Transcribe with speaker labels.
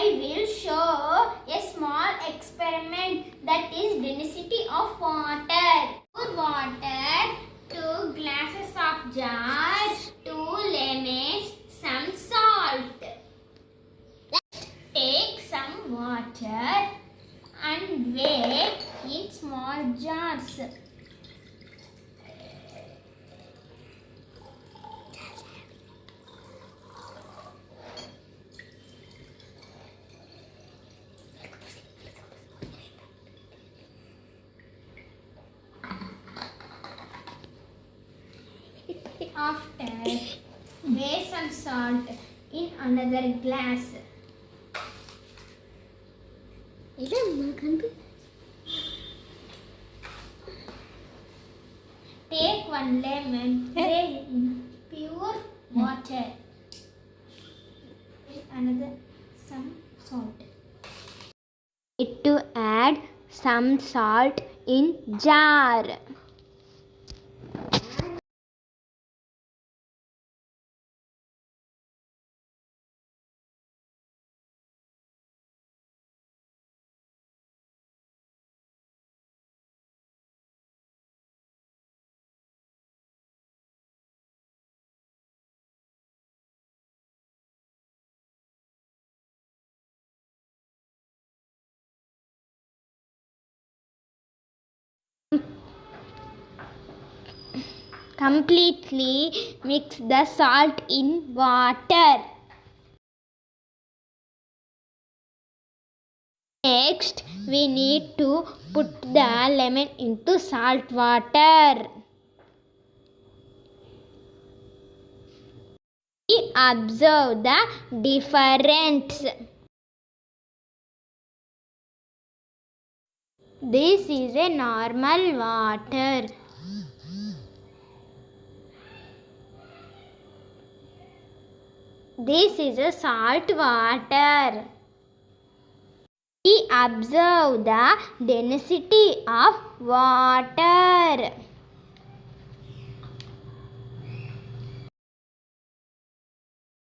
Speaker 1: I will show a small experiment, that is density of water. Pour water, 2 glasses of jar, 2 lemons, some salt. Take some water and weigh in small jars. After, weigh some salt in another glass. Take 1 lemon, weigh in pure water. Another some salt. Need to add some salt in jar. Completely mix the salt in water. Next, we need to put the lemon into salt water. We observe the difference. This is a normal water. This is a salt water. We observe the density of water.